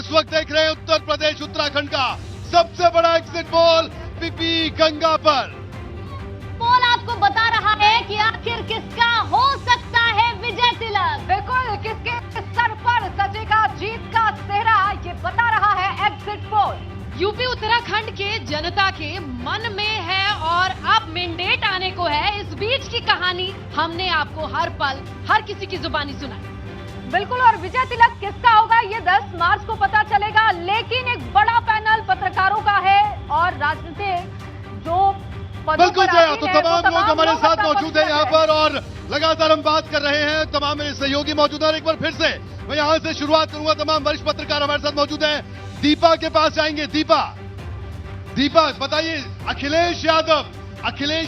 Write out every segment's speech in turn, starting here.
इस वक्त देख रहे हैं उत्तर प्रदेश उत्तराखंड का सबसे बड़ा एग्जिट पोल पीपी गंगा पर। पोल आपको बता रहा है कि आखिर किसका हो सकता है विजय तिलक। बिल्कुल, किसके सर पर सजेगा जीत का सेहरा, ये बता रहा है एग्जिट पोल। यूपी उत्तराखंड के जनता के मन में है और अब मैंडेट आने को है। इस बीच की कहानी हमने आपको हर पल हर किसी की जुबानी सुनाई। बिल्कुल, और विजय तिलक किसका होगा ये 10 मार्च को पता चलेगा। लेकिन एक बड़ा पैनल पत्रकारों का है और राजनीतिक जो बिल्कुल जया, तो तमाम लोग हमारे साथ मौजूद है यहाँ पर और लगातार हम बात कर रहे हैं। तमाम मेरे सहयोगी मौजूद है। एक बार फिर से मैं यहाँ से शुरुआत करूंगा। तमाम वरिष्ठ पत्रकार हमारे साथ मौजूद हैं। दीपा के पास जाएंगे। दीपा बताइए, अखिलेश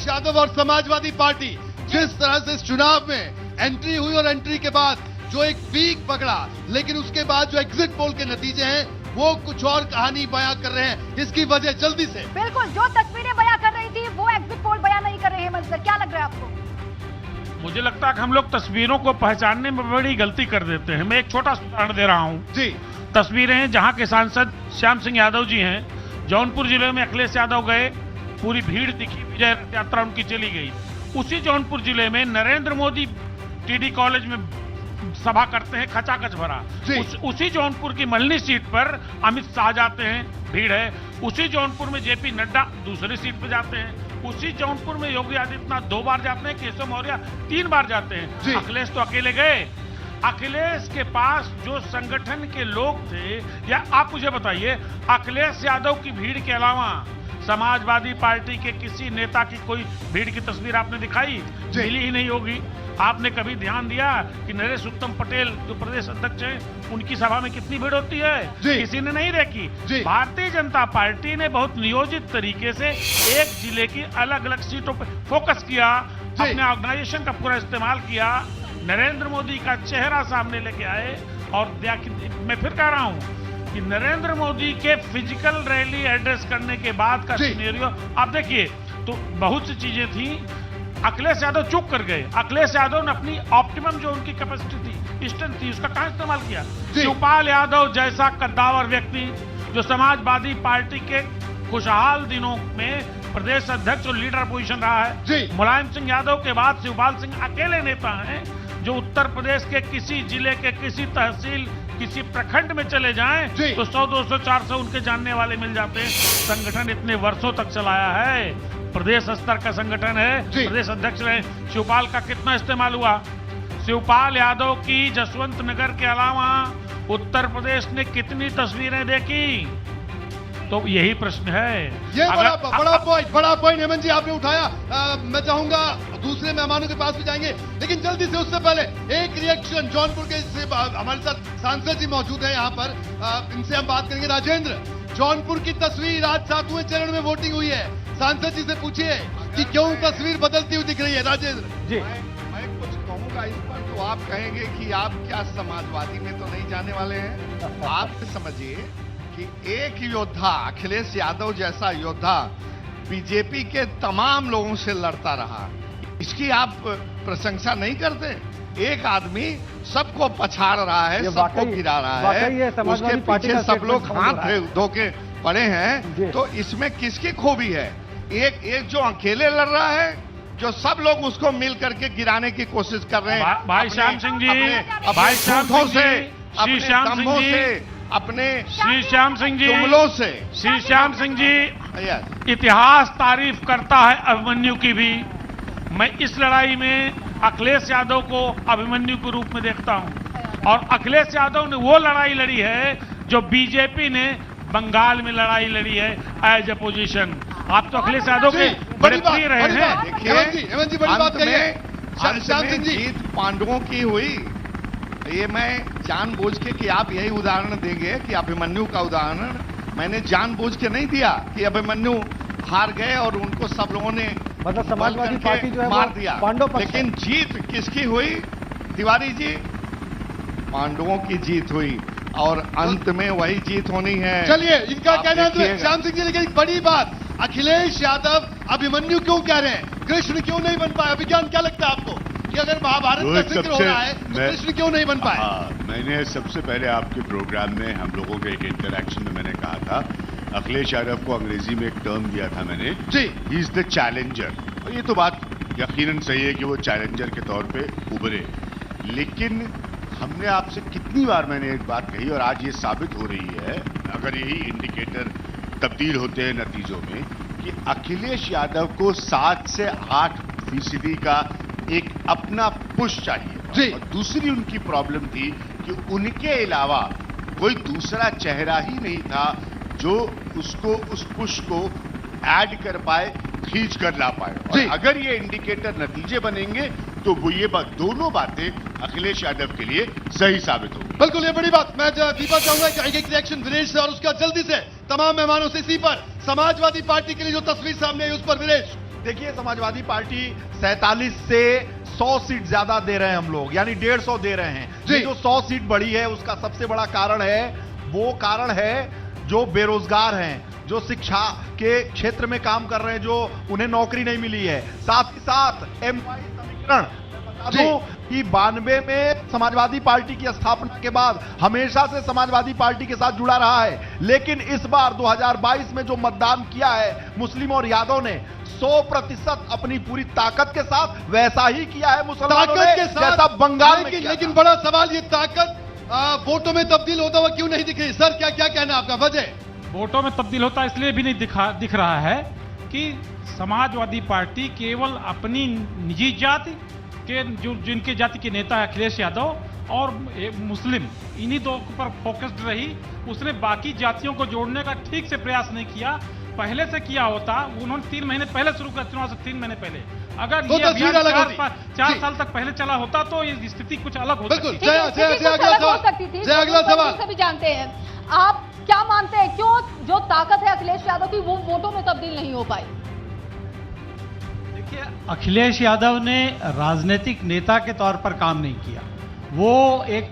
यादव और समाजवादी पार्टी जिस तरह से इस चुनाव में एंट्री हुई और एंट्री के बाद जो एक पीक पकड़ा, लेकिन उसके बाद जो एग्जिट पोल के नतीजे हैं वो कुछ और कहानी बयां कर रहे हैं। इसकी वजह जल्दी से। बिल्कुल, जो तस्वीरें बयां कर रही थी वो एग्जिट पोल बयां नहीं कर रहे हैं। मंजर, क्या लग रहा है आपको? मुझे लगता है कि हम लोग तस्वीरों को पहचानने में बड़ी गलती कर देते हैं। मैं एक छोटा सा उदाहरण दे रहा हूं। जी, तस्वीरें जहां के सांसद श्याम सिंह यादव जी हैं, जौनपुर जिले में अखिलेश यादव गए, पूरी भीड़ दिखी, विजय रथ यात्रा उनकी चली गई। उसी जौनपुर जिले में नरेंद्र मोदी टीडी कॉलेज में सभा करते हैं, खचाखच भरा। उसी जौनपुर की मल्हनी सीट पर अमित शाह जाते हैं, भीड़ है। उसी जौनपुर में जेपी नड्डा दूसरी सीट पर जाते हैं। उसी जौनपुर में योगी आदित्यनाथ 2 बार जाते हैं, केशव मौर्य 3 बार जाते हैं। अखिलेश तो अकेले गए। अखिलेश के पास जो संगठन के लोग थे, या आप मुझे बताइए, अखिलेश यादव की भीड़ के अलावा समाजवादी पार्टी के किसी नेता की कोई भीड़ की तस्वीर आपने दिखाई? मिली ही नहीं होगी। आपने कभी ध्यान दिया कि नरेश उत्तम पटेल जो प्रदेश अध्यक्ष हैं, उनकी सभा में कितनी भीड़ होती है? किसी ने नहीं देखी। भारतीय जनता पार्टी ने बहुत नियोजित तरीके से एक जिले की अलग अलग सीटों पर फोकस किया, अपने ऑर्गेनाइजेशन का पूरा इस्तेमाल किया, नरेंद्र मोदी का चेहरा सामने लेके आए। और मैं फिर कह रहा हूं कि नरेंद्र मोदी के फिजिकल रैली एड्रेस करने के बाद का सिनेरियो आप देखिए, तो बहुत सी चीजें थी। अखिलेश यादव चूक कर गए। अखिलेश यादव ने अपनी ऑप्टिमम जो उनकी कैपेसिटी थी, स्ट्रेंथ थी, उसका कहां इस्तेमाल किया? शिवपाल यादव जैसा कद्दावर व्यक्ति जो समाजवादी पार्टी के खुशहाल दिनों में प्रदेश अध्यक्ष और लीडर पोजीशन रहा है, मुलायम सिंह यादव के बाद शिवपाल सिंह अकेले नेता हैं जो उत्तर प्रदेश के किसी जिले के किसी तहसील किसी प्रखंड में चले जाएं तो 100, 200, 400 उनके जानने वाले मिल जाते हैं। संगठन इतने वर्षों तक चलाया है, प्रदेश स्तर का संगठन है, प्रदेश अध्यक्ष रहे। शिवपाल का कितना इस्तेमाल हुआ? शिवपाल यादव की जसवंत नगर के अलावा उत्तर प्रदेश ने कितनी तस्वीरें देखी? तो यही प्रश्न है। ये बड़ा पॉइंट हेमंत जी आपने उठाया। मैं चाहूंगा दूसरे मेहमानों के पास भी जाएंगे, लेकिन जल्दी से उससे पहले एक रिएक्शन जौनपुर के से हमारे साथ सांसद जी मौजूद है यहाँ पर, इनसे हम बात करेंगे। राजेंद्र, जौनपुर की तस्वीर आज 7वें चरण में वोटिंग हुई है। सांसद जी से पूछिए कि क्यों तस्वीर बदलती हुई दिख रही है। राजेंद्र जी, मैं कुछ कहूंगा इस पर, तो आप कहेंगे कि आप क्या समाजवादी में तो नहीं जाने वाले हैं। आप समझिए कि एक योद्धा, अखिलेश यादव जैसा योद्धा बीजेपी के तमाम लोगों से लड़ता रहा, इसकी आप प्रशंसा नहीं करते? एक आदमी सबको पछाड़ रहा है, सबको गिरा रहा है, उसके पीछे सब लोग हाथ धो के पड़े हैं, तो इसमें किसकी खूबी है? एक जो अकेले लड़ रहा है, जो सब लोग उसको मिल करके गिराने की कोशिश कर रहे हैं। भाई श्याम सिंह जी, भाई श्याम सिंह जी, अपने स्तंभों से, अपने श्री श्याम सिंह जी, जुमलों से। श्री श्याम सिंह जी, इतिहास तारीफ करता है अभिमन्यु की भी। मैं इस लड़ाई में अखिलेश यादव को अभिमन्यु के रूप में देखता हूं, और अखिलेश यादव ने वो लड़ाई लड़ी है जो बीजेपी ने बंगाल में लड़ाई लड़ी है एज अपोजिशन। आप तो अखिलेश यादव के बड़े प्रिय रहे हैं। देखिए, अंत में जीत पांडवों की हुई। ये मैं जानबूझ के कि आप यही उदाहरण देंगे कि अभिमन्यु का उदाहरण मैंने जानबूझ के नहीं दिया कि अभिमन्यु हार गए और उनको सब लोगों ने मतलब समाजवादी पार्टी जो है मार दिया। लेकिन है। जीत किसकी हुई तिवारी जी? पांडवों की जीत हुई, और अंत में वही जीत होनी है। चलिए, इनका कहना है श्याम सिंह जी, लेकिन एक बड़ी बात, अखिलेश यादव अभिमन्यु क्यों कह रहे हैं? कृष्ण क्यों नहीं बन पाया? विज्ञान क्या लगता है आपको कि अगर महाभारत का जिक्र हो रहा है तो कृष्ण क्यों नहीं बन पाए? मैंने सबसे पहले आपके प्रोग्राम में हम लोगों के एक इंटरैक्शन में मैंने कहा था, अखिलेश यादव को अंग्रेजी में एक टर्म दिया था मैंने, जी, ही इज द चैलेंजर। और ये तो बात यकीनन सही है कि वो चैलेंजर के तौर पे उभरे, लेकिन हमने आपसे कितनी बार मैंने एक बात कही और आज ये साबित हो रही है, अगर यही इंडिकेटर तब्दील होते हैं नतीजों में, कि अखिलेश यादव को 7 से 8% का एक अपना पुश चाहिए। और दूसरी उनकी प्रॉब्लम थी कि उनके अलावा कोई दूसरा चेहरा ही नहीं था जो उसको उस पुश को ऐड कर पाए, खींच कर ला पाए। और अगर ये इंडिकेटर नतीजे बनेंगे तो वो ये दोनों बातें अखिलेश यादव के लिए सही साबित होगी। बिल्कुल, ये बड़ी बात। मैं दीपा चाहूंगा कि एक रिएक्शन विनेश से और उसका जल्दी से तमाम मेहमानों से इसी पर समाजवादी पार्टी के लिए जो तस्वीर सामने आई उस पर। विनेश, देखिए, समाजवादी पार्टी 47 से 100 सीट ज्यादा दे रहे हैं हम लोग, यानी 150 दे रहे हैं। ये जो 100 सीट बढ़ी है उसका सबसे बड़ा कारण है, वो कारण है जो बेरोजगार हैं, जो शिक्षा के क्षेत्र में काम कर रहे हैं, जो उन्हें नौकरी नहीं मिली है। साथ ही साथ MY समीकरण, बता दूं कि 92 में समाजवादी पार्टी की स्थापना के बाद हमेशा से समाजवादी पार्टी के साथ जुड़ा रहा है, लेकिन इस बार 2022 में जो मतदान किया है मुस्लिम और यादव ने 100% अपनी पूरी ताकत के साथ वैसा ही किया है मुसलमानों ने जैसा बंगाल में किया। लेकिन बड़ा सवाल, ये ताकत वोटों में तब्दील होता हुआ क्यों नहीं दिख रही? सर, क्या कहना है आपका? वजह वोटों में तब्दील होता इसलिए भी नहीं दिख रहा है कि समाजवादी पार्टी केवल अपनी निजी जाति के, जो जिनके जाति के नेता है अखिलेश यादव और मुस्लिम, इन्हीं दो पर फोकस्ड रही। उसने बाकी जातियों को जोड़ने का ठीक से प्रयास नहीं किया। पहले से किया होता, उन्होंने 3 महीने पहले शुरू किया, चुनाव से 3 महीने पहले। अगर ये अभियान 4 साल तक पहले चला होता तो ये स्थिति कुछ अलग होती। बिल्कुल, अगला सवाल भी जानते हैं, आप क्या मानते हैं क्यों जो ताकत है अखिलेश यादव की वो वोटों में तब्दील नहीं हो पाई? देखिए, अखिलेश यादव ने राजनीतिक नेता के तौर पर काम नहीं किया। वो एक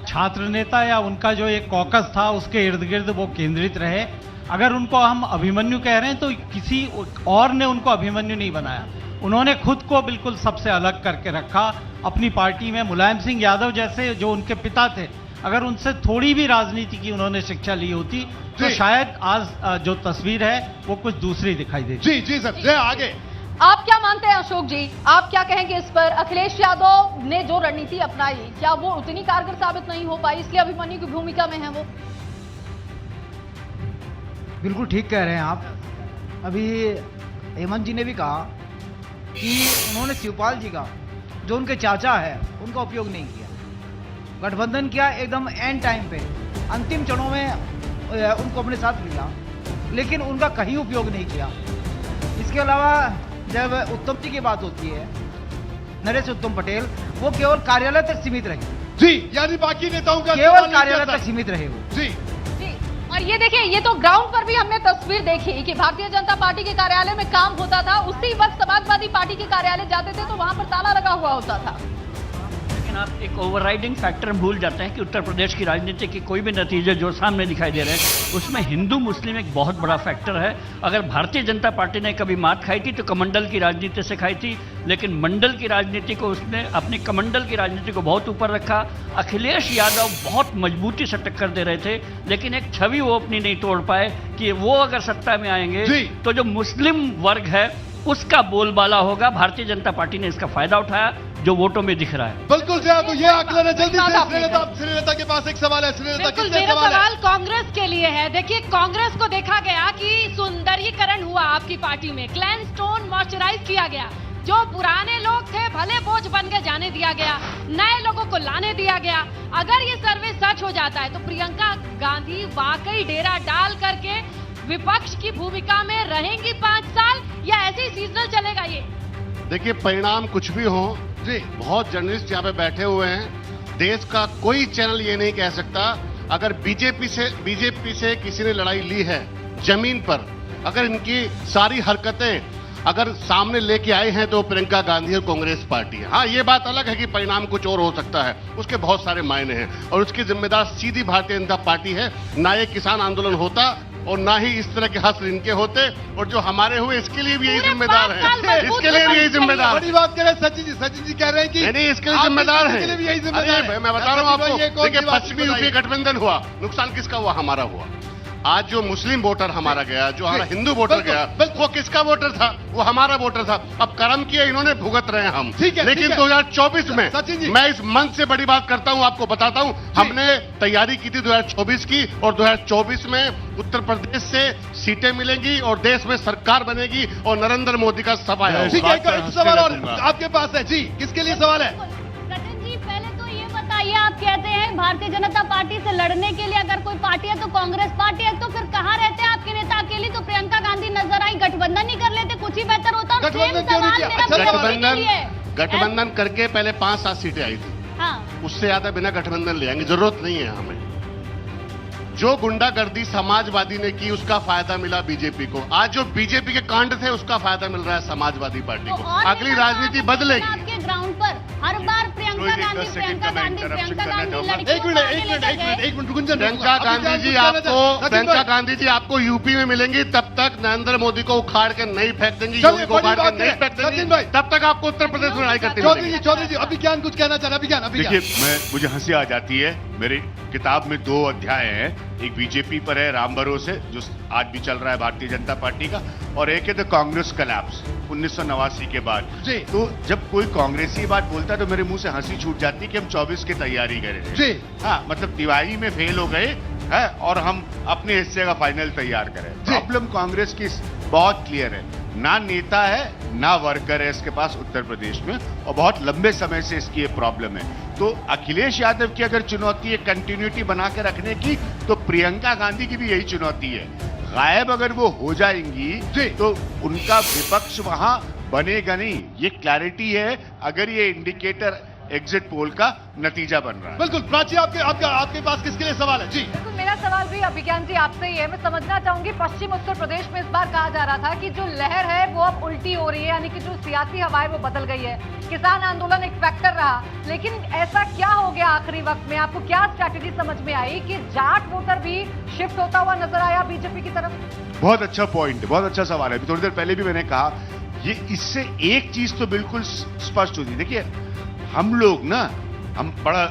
छात्र नेता या उनका जो एक कॉकस था उसके इर्द गिर्द वो केंद्रित रहे। अगर उनको हम अभिमन्यु कह रहे हैं तो किसी और ने उनको अभिमन्यु नहीं बनाया, उन्होंने खुद को बिल्कुल सबसे अलग करके रखा। अपनी पार्टी में मुलायम सिंह यादव जैसे जो उनके पिता थे, अगर उनसे थोड़ी भी राजनीति की उन्होंने शिक्षा ली होती तो शायद आज जो तस्वीर है वो कुछ दूसरी दिखाई देती। जी सर, जय आगे। आप क्या मानते हैं अशोक जी, आप क्या कहेंगे इस पर? अखिलेश यादव ने जो रणनीति अपनाई, क्या वो उतनी कारगर साबित नहीं हो पाई, इसलिए अभिमन्यु की भूमिका में है वो? बिल्कुल ठीक कह रहे हैं आप। अभी हेमंत जी ने भी कहा कि उन्होंने शिवपाल जी का, जो उनके चाचा है, उनका उपयोग नहीं किया। गठबंधन किया एकदम एंड टाइम पे, अंतिम चरणों में उनको अपने साथ लिया, लेकिन उनका कहीं उपयोग नहीं किया। इसके अलावा जब उत्तम जी की बात होती है, नरेश उत्तम पटेल, वो केवल कार्यालय तक सीमित रहे। जी, यानी बाकी नेताओं का केवल कार्यालय तक सीमित रहे वो। जी, और ये देखिए, ये तो ग्राउंड पर भी हमने तस्वीर देखी कि भारतीय जनता पार्टी के कार्यालय में काम होता था, उसी वक्त समाजवादी पार्टी के कार्यालय जाते थे तो वहां पर ताला लगा हुआ होता था। लेकिन आप एक ओवरराइडिंग फैक्टर भूल जाते हैं कि उत्तर प्रदेश की राजनीति के कोई भी नतीजे जो सामने दिखाई दे रहे हैं उसमें हिंदू मुस्लिम एक बहुत बड़ा फैक्टर है। अगर भारतीय जनता पार्टी ने कभी मात खाई थी तो कमंडल की राजनीति से खाई थी, लेकिन मंडल की राजनीति को उसने अपनी कमंडल की राजनीति को बहुत ऊपर रखा। अखिलेश यादव बहुत मजबूती से टक्कर दे रहे थे, लेकिन एक छवि वो अपनी नहीं तोड़ पाए कि वो अगर सत्ता में आएंगे तो जो मुस्लिम वर्ग है उसका बोलबाला होगा। भारतीय जनता पार्टी ने इसका फायदा उठाया जो वोटों में दिख रहा है। बिल्कुल जय, तो ये आकलन है। जल्दी से श्रीलता के पास एक सवाल है। बिल्कुल, मेरा सवाल कांग्रेस के लिए है। देखिए, कांग्रेस को देखा गया कि सुंदरीकरण हुआ आपकी पार्टी में, क्लैन स्टोन मॉइस्चराइज किया गया। जो पुराने लोग थे भले बोझ बन के जाने दिया गया, नए लोगों को लाने दिया गया। अगर ये सर्वे सच हो जाता है तो प्रियंका गांधी वाकई डेरा डाल करके विपक्ष की भूमिका में रहेंगी 5 साल, या ऐसे ही सीजनल चलेगा ये? देखिए, परिणाम कुछ भी हो, जी बहुत जर्नलिस्ट यहाँ पे बैठे हुए हैं, देश का कोई चैनल ये नहीं कह सकता अगर बीजेपी से किसी ने लड़ाई ली है जमीन पर, अगर इनकी सारी हरकतें अगर सामने लेके आए हैं तो प्रियंका गांधी और कांग्रेस पार्टी है। हाँ, ये बात अलग है कि परिणाम कुछ और हो सकता है, उसके बहुत सारे मायने हैं और उसकी जिम्मेदार सीधी भारतीय जनता पार्टी है। ना ये किसान आंदोलन होता और ना ही इस तरह के हश्र इनके होते, और जो हमारे हुए इसके लिए भी यही पूरे जिम्मेदार 5 साल है, मजबूत इसके लिए भी यही जिम्मेदार है। बड़ी बात करें सचिन जी कह रहे हैं कि नहीं, इसके लिए जिम्मेदार है। इसके लिए भी यही जिम्मेदार है। मैं बता रहा हूँ सचिन भाई, ये आपको, कौन सी देखिए बात पश्चिमी बताइए? यूपी गठबंधन हुआ, नुकसान किसका हुआ? हमारा हुआ। आज जो मुस्लिम वोटर हमारा गया, जो हमारा हिंदू वोटर बिल्कुल, गया, बिल्कुल। वो किसका वोटर था? वो हमारा वोटर था। अब कर्म किए इन्होंने, भुगत रहे हैं हम। ठीक है, लेकिन ठीक है। 2024 में सचिन जी। मैं इस मंच से बड़ी बात करता हूं, आपको बताता हूं, हमने तैयारी की थी 2024 की, और 2024 में उत्तर प्रदेश से सीटें मिलेंगी और देश में सरकार बनेगी और नरेंद्र मोदी का सफाया ठीक होगा। है, एक सवाल और आपके पास है जी, किसके लिए सवाल है? सचिन जी, पहले तो ये बताइए, आप कहते हैं भारतीय जनता पार्टी से लड़ने के लिए अगर कोई पार्टी है तो कांग्रेस पार्टी है, तो फिर कहाँ रहते हैं आपके नेता? अकेली तो प्रियंका गांधी नजर आई, गठबंधन ही कर लेते, कुछ ही बेहतर होता। और गठबंधन सेम क्यों नहीं सवाल किया? मेरा अच्छा, बीजेपी के लिए है। गठबंधन करके पहले 5-7 सीटें आई थी, हाँ, उससे ज्यादा बिना गठबंधन ले आएंगे, जरूरत नहीं है हमें। जो गुंडागर्दी समाजवादी ने की उसका फायदा मिला बीजेपी को, आज जो बीजेपी के कांड थे उसका फायदा मिल रहा है समाजवादी पार्टी तो को। और अगली राजनीति बदलेगी। आपके ग्राउंड पर हर बार प्रियंका गांधी लड़कियों एक मिनट गुंजन, प्रियंका गांधी जी आपको, प्रियंका गांधी जी आपको यूपी में मिलेंगी, तब तक नरेंद्र मोदी को उखाड़ के नहीं फेंक देंगी, योगी को उखाड़ के नहीं फेंक देंगी, तब तक आपको उत्तर प्रदेश में लड़ाई करते चौधरी जी अभिज्ञान कुछ कहना चाह रहे हैं? देखिए, मुझे हंसी आ जाती है। मेरी किताब में 2 अध्याय हैं, एक बीजेपी पर है, राम भरोसे, जो आज भी चल रहा है भारतीय जनता पार्टी का, और एक है द कांग्रेस कोलैप्स 1989 के बाद। जी। तो जब कोई कांग्रेसी बात बोलता है तो मेरे मुंह से हंसी छूट जाती है कि हम 24 की तैयारी कर रहे हैं। जी। हाँ, मतलब दिवाली में फेल हो गए है और हम अपने हिस्से का फाइनल तैयार करें। प्रॉब्लम कांग्रेस की बहुत क्लियर है, ना नेता है ना वर्कर है इसके पास उत्तर प्रदेश में, और बहुत लंबे समय से इसकी ये प्रॉब्लम है। तो अखिलेश यादव की अगर चुनौती है कंटिन्यूटी बना के रखने की, तो प्रियंका गांधी की भी यही चुनौती है। गायब अगर वो हो जाएंगी तो उनका विपक्ष वहां बनेगा नहीं, ये क्लैरिटी है अगर ये इंडिकेटर एग्जिट पोल का नतीजा बन रहा है। बिल्कुल। प्राची, आपके पास किसके लिए सवाल है? जी बिल्कुल, मेरा सवाल भी अभिज्ञान जी आपसे ही है। मैं समझना चाहूंगी, पश्चिम उत्तर प्रदेश में इस बार कहा जा रहा था कि जो लहर है वो अब उल्टी हो रही है, यानी कि जो सियासी हवा है वो बदल गई है। किसान आंदोलन एक फैक्टर रहा, लेकिन ऐसा क्या हो गया आखिरी वक्त में? आपको क्या स्ट्रैटेजी समझ में आई कि जाट वोटर भी शिफ्ट होता हुआ नजर आया बीजेपी की तरफ? बहुत अच्छा पॉइंट, बहुत अच्छा सवाल है। थोड़ी देर पहले भी मैंने कहा, ये इससे एक चीज तो बिल्कुल स्पष्ट होती है। देखिए, हम लोग ना, हम बड़ा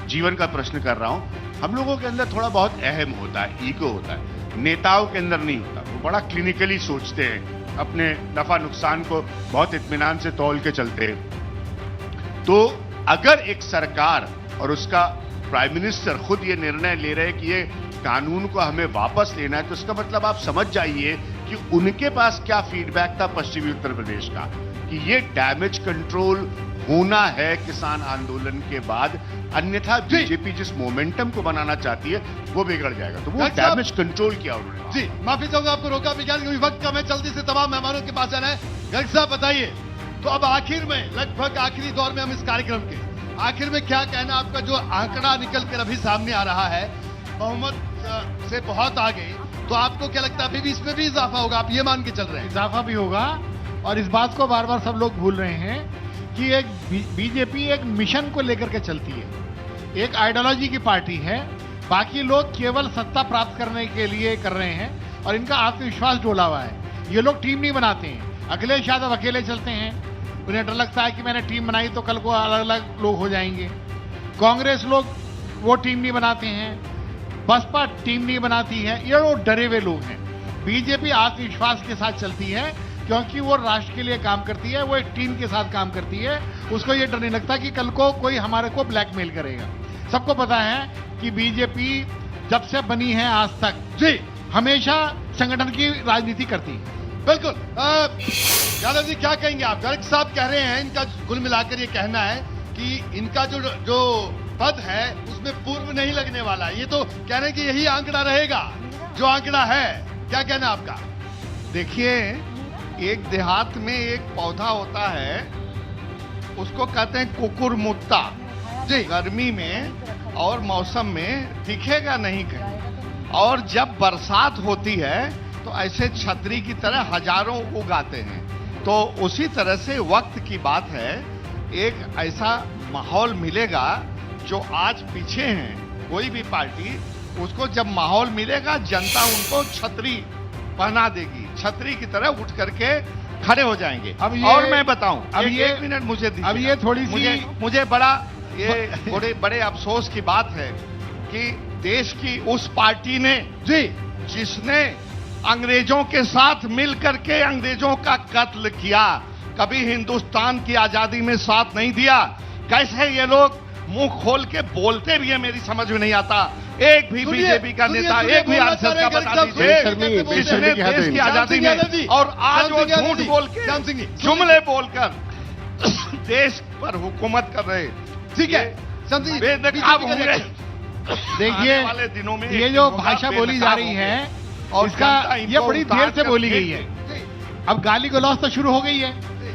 जीवन का प्रश्न कर रहा हूं, हम लोगों के अंदर थोड़ा बहुत अहम होता है, ईगो होता है, नेताओं के अंदर नहीं होता। वो बड़ा क्लिनिकली सोचते हैं, अपने नफा नुकसान को बहुत इत्मीनान से तौल के चलते हैं। तो अगर एक सरकार और उसका प्राइम मिनिस्टर खुद ये निर्णय ले रहे हैं कि ये कानून को हमें वापस लेना है, तो इसका मतलब आप समझ जाइए कि उनके पास क्या फीडबैक था पश्चिमी उत्तर प्रदेश का, कि ये डैमेज कंट्रोल होना है किसान आंदोलन के बाद, अन्यथा बीजेपी जिस मोमेंटम को बनाना चाहती है वो बिगड़ जाएगा। तो वो डैमेज कंट्रोल किया उन्होंने। जी, माफी चाहूंगा, आपको रोका विज्ञान, क्योंकि वक्त कम है, जल्दी से तमाम मेहमानों के पास जाना है। गर्ग साहब बताइए, तो अब आखिर में, लगभग आखिरी दौर में हम इस कार्यक्रम के, आखिर में क्या कहना आपका? जो आंकड़ा निकल कर अभी सामने आ रहा है बहुमत से बहुत आगे, तो आपको क्या लगता है अभी भी इसमें भी इजाफा होगा? आप ये मान के चल रहे हैं? इजाफा भी होगा, और इस बात को बार बार सब लोग भूल रहे हैं कि एक बीजेपी एक मिशन को लेकर के चलती है, एक आइडियोलॉजी की पार्टी है। बाकी लोग केवल सत्ता प्राप्त करने के लिए कर रहे हैं, और इनका आत्मविश्वास डोला हुआ है। ये लोग टीम नहीं बनाते हैं। अखिलेश यादव अकेले चलते हैं, उन्हें डर लगता है कि मैंने टीम बनाई तो कल को अलग अलग लोग हो जाएंगे। कांग्रेस लोग वो टीम नहीं बनाते हैं, बसपा टीम नहीं बनाती है, ये लोग डरे हुए लोग हैं। बीजेपी आत्मविश्वास के साथ चलती है, क्योंकि वो राष्ट्र के लिए काम करती है, वो एक टीम के साथ काम करती है। उसको ये डर नहीं लगता कि कल को कोई हमारे को ब्लैकमेल करेगा। सबको पता है कि बीजेपी जब से बनी है आज तक, जी, हमेशा संगठन की राजनीति करती है। बिल्कुल। यादव जी, क्या कहेंगे आप? गर्ग साहब कह रहे हैं, इनका कुल मिलाकर ये कहना है कि इनका जो पद है उसमें पूर्व नहीं लगने वाला। ये तो कह रहे हैं कि यही आंकड़ा रहेगा जो आंकड़ा है। क्या कहना आपका? देखिए, एक देहात में एक पौधा होता है, उसको कहते हैं कुकुरमुत्ता। जी, गर्मी में और मौसम में दिखेगा नहीं कहीं, और जब बरसात होती है तो ऐसे छतरी की तरह हजारों उगाते हैं। तो उसी तरह से वक्त की बात है, एक ऐसा माहौल मिलेगा जो आज पीछे हैं कोई भी पार्टी, उसको जब माहौल मिलेगा जनता उनको छतरी पहना देगी, छतरी की तरह उठ करके खड़े हो जाएंगे। अब ये, और मैं बताऊं, अब ये 1 मिनट मुझे दीजिए। अब ये थोड़ी सी मुझे बड़ा ये बड़े अफसोस की बात है कि देश की उस पार्टी ने जिसने अंग्रेजों के साथ मिलकर के अंग्रेजों का कत्ल किया, कभी हिंदुस्तान की आजादी में साथ नहीं दिया। कैसे ये लोग मुंह खोल के बोलते भी है, मेरी समझ में नहीं आता। एक भी बीजेपी का नेता, एक भी आरएसएस का बता दीजिए जिसने देश की आजादी में, और आज वो झूठ बोल के, जुमले बोलकर देश पर हुकूमत कर रहे। ठीक है, बेनकाब होंगे। देखिए वाले दिनों में ये जो भाषा बोली जा रही है और इसका ये बड़ी देर से बोली गई है। अब गाली गलौज तो शुरू हो गई है,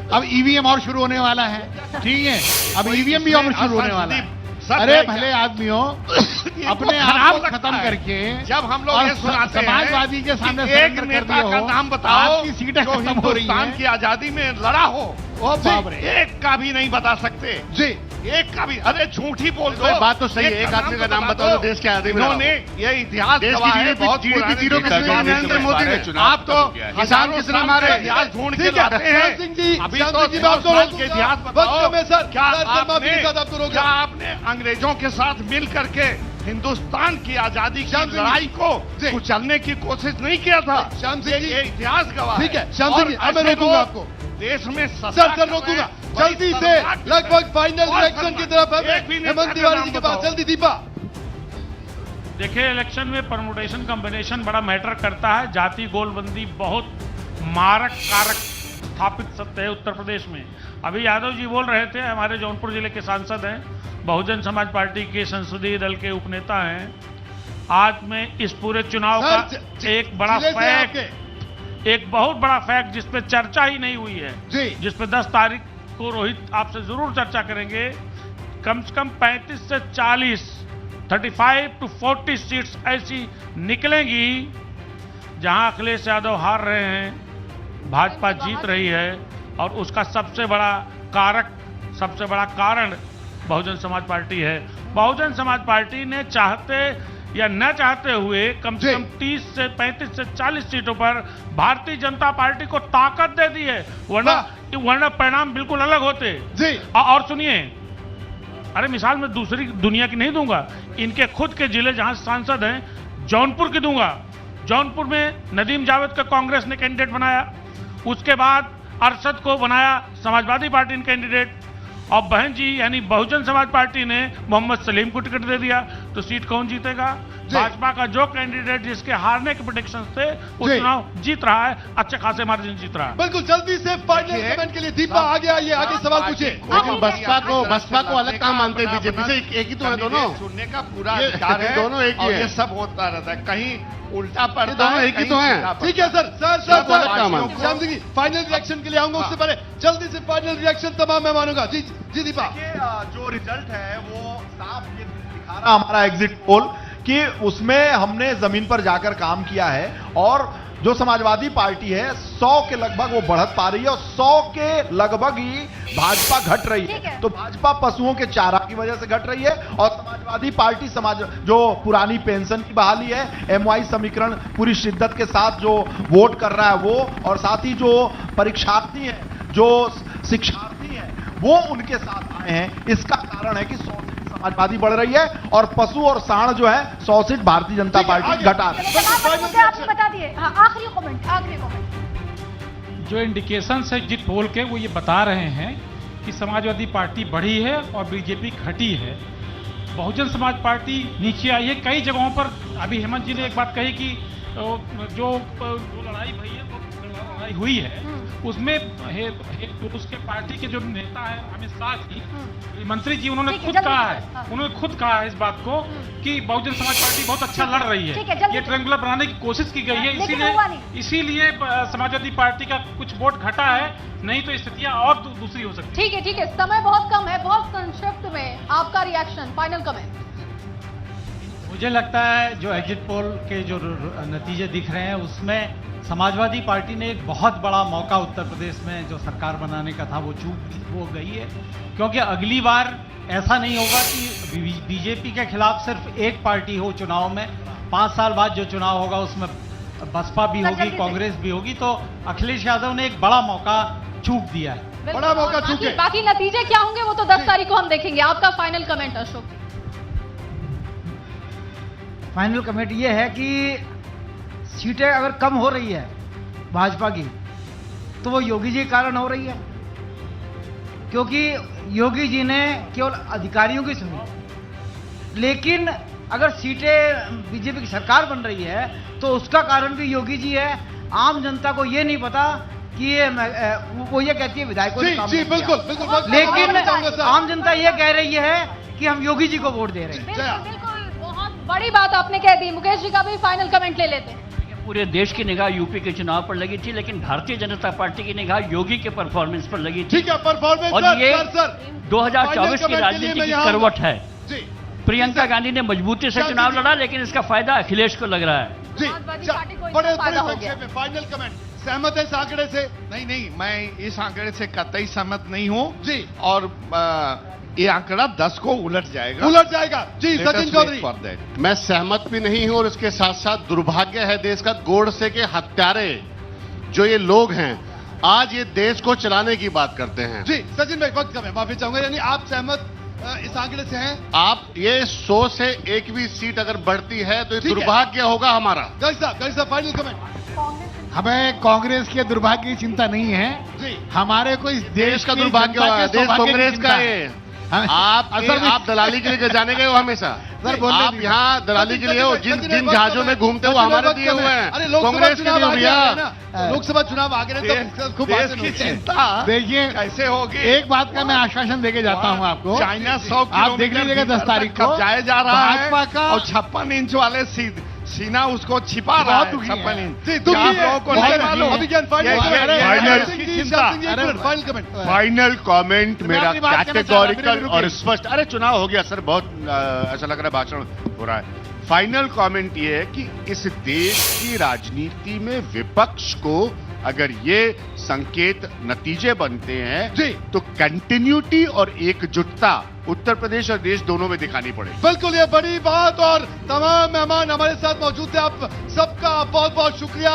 अब ईवीएम और शुरू होने वाला है। ठीक है, अब ईवीएम भी और शुरू होने वाला है। अरे भले आदमियों अपने आप को खत्म करके जब हम लोग ये सुनाते हैं समाजवादी के सामने एक नेता का नाम बताओ आपकी सीटें जो खत्म हो रही हिंदुस्तान हैं। की आजादी में लड़ा हो, ओ बाप रे, एक का भी नहीं बता सकते जी, एक का भी। अरे झूठी बोल दो, बात तो सही है, एक आदमी का नाम बताओ तो देश के आजादी में इन्होंने ये इतिहास गवाह है, बहुत जीडीपी जीरो नरेंद्र मोदी ने। आप तो किसान कितना मारे इतिहास ढूंढ के लाते हैं। अभी तो 100 साल के इतिहास बताओ, क्या आपने अंग्रेजों के साथ मिल करके हिंदुस्तान की आजादी की लड़ाई को कुचलने की कोशिश नहीं किया था? श्याम सिंह जी, ये इतिहास गवाह है। ठीक है श्याम सिंह जी, अब मैं रोकूंगा आपको। देश में सर रोकूंगा जल्दी से, लगभग फाइनल रिएक्शन की तरफ हेमंत तिवारी जी के पास। जल्दी दीपा। देखिए, इलेक्शन में परमुटेशन कॉम्बिनेशन बड़ा मैटर करता है। जाति गोलबंदी बहुत मारक कारक स्थापित सत्य है उत्तर प्रदेश में। अभी यादव जी बोल रहे थे, हमारे जौनपुर जिले के सांसद हैं, बहुजन समाज पार्टी के संसदीय दल के उपनेता हैं। आज मैं इस पूरे चुनाव का एक बड़ा फैक्ट, एक बहुत बड़ा फैक्ट जिस पे चर्चा ही नहीं हुई है, जिस पे 10 तारीख को रोहित आपसे जरूर चर्चा करेंगे, कम से कम 35 से 40, 35 to 40 सीट्स ऐसी निकलेंगी जहां अखिलेश यादव हार रहे हैं, भाजपा जीत रही है। और उसका सबसे बड़ा कारक, सबसे बड़ा कारण बहुजन समाज पार्टी है। बहुजन समाज पार्टी ने चाहते या न चाहते हुए कम से कम 30 से 35 से 40 सीटों पर भारतीय जनता पार्टी को ताकत दे दी है, वरना परिणाम बिल्कुल अलग होते जी। और सुनिए, अरे मिसाल मैं दूसरी दुनिया की नहीं दूंगा, इनके खुद के जिले जहां सांसद हैं, जौनपुर की दूंगा। जौनपुर में नदीम जावेद का कांग्रेस ने कैंडिडेट बनाया, उसके बाद अरशद को बनाया समाजवादी पार्टी ने कैंडिडेट, और बहन जी यानी बहुजन समाज पार्टी ने मोहम्मद सलीम को टिकट दे दिया। तो सीट कौन जीतेगा? भाजपा का जो कैंडिडेट जिसके हारने के प्रेडिक्शंस थे वो चुनाव जीत रहा है, अच्छे खासे मार्जिन जीत रहा है। बिल्कुल, जल्दी से फाइनल कमेंट के लिए दीपा आगे आइए, आगे सवाल पूछिए। लेकिन बसपा को अलग काम मानते हैं, बीजेपी से एक ही तो है दोनों। सुनने का पूरा अधिकार है, दोनों एक ही है। ये सब होता रहता है, कहीं उल्टा पड़ता दोनों है, एक ही तो हैं। ठीक है sir, Shyam Singh ji final reaction के लिए आऊंगा, उससे पहले जल्दी से फाइनल रिएक्शन तमाम मेहमानों का। जी जी दीपा। जो रिजल्ट है वो साफ ये दिखा रहा हमारा एग्जिट पोल कि उसमें हमने जमीन पर जाकर काम किया है, और जो समाजवादी पार्टी है 100 के लगभग वो बढ़त पा रही है, और 100 के लगभग ही भाजपा घट रही है। तो भाजपा पशुओं के चारा की वजह से घट रही है, और समाजवादी पार्टी जो पुरानी पेंशन की बहाली है, MY समीकरण पूरी शिद्दत के साथ जो वोट कर रहा है वो, और साथ ही जो परीक्षार्थी हैं, जो शिक्षार्थी हैं, वो उनके साथ आए हैं। इसका कारण है कि 100 समाजवादी बढ़ रही है, और पशु और सांड जो है 100 सीट भारतीय जनता पार्टी घटा रही है। आपने बता दिए। हाँ, आखिरी कमेंट। जो इंडिकेशन है एग्जिट पोल के, वो ये बता रहे हैं कि समाजवादी पार्टी बढ़ी है और बीजेपी घटी है। बहुजन समाज पार्टी नीचे आई है कई जगहों पर। अभी हेमंत जी ने एक बात कही कि जो लड़ाई भई है, लड़ाई हुई है, उसमें उसके पार्टी के जो नेता है अमित शाह जी, मंत्री जी, उन्होंने खुद कहा है इस बात को कि बहुजन समाज पार्टी बहुत अच्छा लड़ रही है। ये ट्रायंगुलर बनाने की कोशिश की गई है, इसीलिए समाजवादी पार्टी का कुछ वोट घटा है, नहीं तो स्थितियां और दूसरी हो सकती है। ठीक है, समय बहुत कम है, बहुत संक्षिप्त में आपका रिएक्शन, फाइनल कमेंट। मुझे लगता है जो एग्जिट पोल के जो नतीजे दिख रहे हैं उसमें समाजवादी पार्टी ने एक बहुत बड़ा मौका उत्तर प्रदेश में जो सरकार बनाने का था वो चूक हो गई है, क्योंकि अगली बार ऐसा नहीं होगा कि बीजेपी के खिलाफ सिर्फ एक पार्टी हो चुनाव में। 5 साल बाद जो चुनाव होगा उसमें बसपा भी होगी, कांग्रेस भी होगी, तो अखिलेश यादव ने एक बड़ा मौका चूक दिया है। बड़ा मौका चूके। बाकी नतीजे क्या होंगे वो तो 10 तारीख को हम देखेंगे। आपका final comment Ashok. Final comment ये है कि सीटें अगर कम हो रही है भाजपा की तो वो योगी जी के कारण हो रही है, क्योंकि योगी जी ने केवल अधिकारियों की सुनी। लेकिन अगर सीटें बीजेपी की सरकार बन रही है तो उसका कारण भी योगी जी है। आम जनता को ये नहीं पता कि ये वो ये कहती है विधायकों ने काम नहीं किया। बिल्कुल। लेकिन आम जनता ये कह रही है कि हम योगी जी को वोट दे रहे हैं। बिल्कुल, बहुत बड़ी बात आपने कह दी। मुकेश जी का भी फाइनल कमेंट ले लेते हैं। पूरे देश की निगाह यूपी के चुनाव पर लगी थी, लेकिन भारतीय जनता पार्टी की निगाह योगी के परफॉर्मेंस पर लगी थी। ठीक है, परफॉर्मेंस और ये 2024 की राजनीति की करवट है। जी, प्रियंका गांधी ने मजबूती से चुनाव लड़ा, लेकिन इसका फायदा अखिलेश को लग रहा है। जी, समाजवादी पार्टी को बड़े इसका फायदा हो गया। में फाइनल कमेंट। सहमत है इस आंकड़े से? नहीं, मैं इस आंकड़े से कतई सहमत नहीं हूं जी। और ये आंकड़ा 10 को उलट जाएगा। जी, सचिन चौधरी। मैं सहमत भी नहीं हूं और इसके साथ साथ दुर्भाग्य है देश का, गोडसे के हत्यारे जो ये लोग हैं आज ये देश को चलाने की बात करते हैं। जी, सचिन भाई वक्त कम है, माफी चाहूंगा। यानी आप सहमत इस आंकड़े से हैं? आप ये 100 से एक भी सीट अगर बढ़ती है तो ये दुर्भाग्य होगा हमारा। गाइस साहब फाइनल कमेंट। हमें कांग्रेस के दुर्भाग्य की चिंता नहीं है जी। हमारे को इस देश का की दुर्भाग्य जनता होगा, के देश सौभाग्य की कांग्रेस चिंता का है। है। आप दलाली के लिए जाने गए हो हमेशा। आप यहाँ दलाली के लिए हो, जिन जहाजों में घूमते हो हमारे दिए हुए हैं। अरे लोकसभा कांग्रेस के चुनाव लिए आ भैया गया, लोकसभा चुनाव आ गए तो खूब देश की चिंता देखिए कैसे होगी? एक बात का मैं आश्वासन देके जाता हूं आपको। चाइना 100 आप देख लीजिएगा 10 तारीख को कब्जाया जा रहा है भाजपा का और 56 इंच वाले सीना उसको छिपा रहा है। 56 इंच दुखी लोगों को नहीं मालूम। अभिज्ञान फाइनल कमेंट। फाइनल कमेंट मेरा अपनी बात कहना चाह रहा, कैटेगोरिकल मेरी और रुकिए। स्पष्ट। अरे चुनाव हो गया सर, बहुत ऐसा लग रहा है भाषण हो रहा है। फाइनल कमेंट ये है कि इस देश की राजनीति में विपक्ष को अगर ये संकेत नतीजे बनते हैं जी, तो कंटिन्यूटी और एकजुटता उत्तर प्रदेश और देश दोनों में दिखानी पड़ेगी। बिल्कुल, ये बड़ी बात। और तमाम मेहमान हमारे साथ मौजूद थे, आप सबका बहुत बहुत शुक्रिया।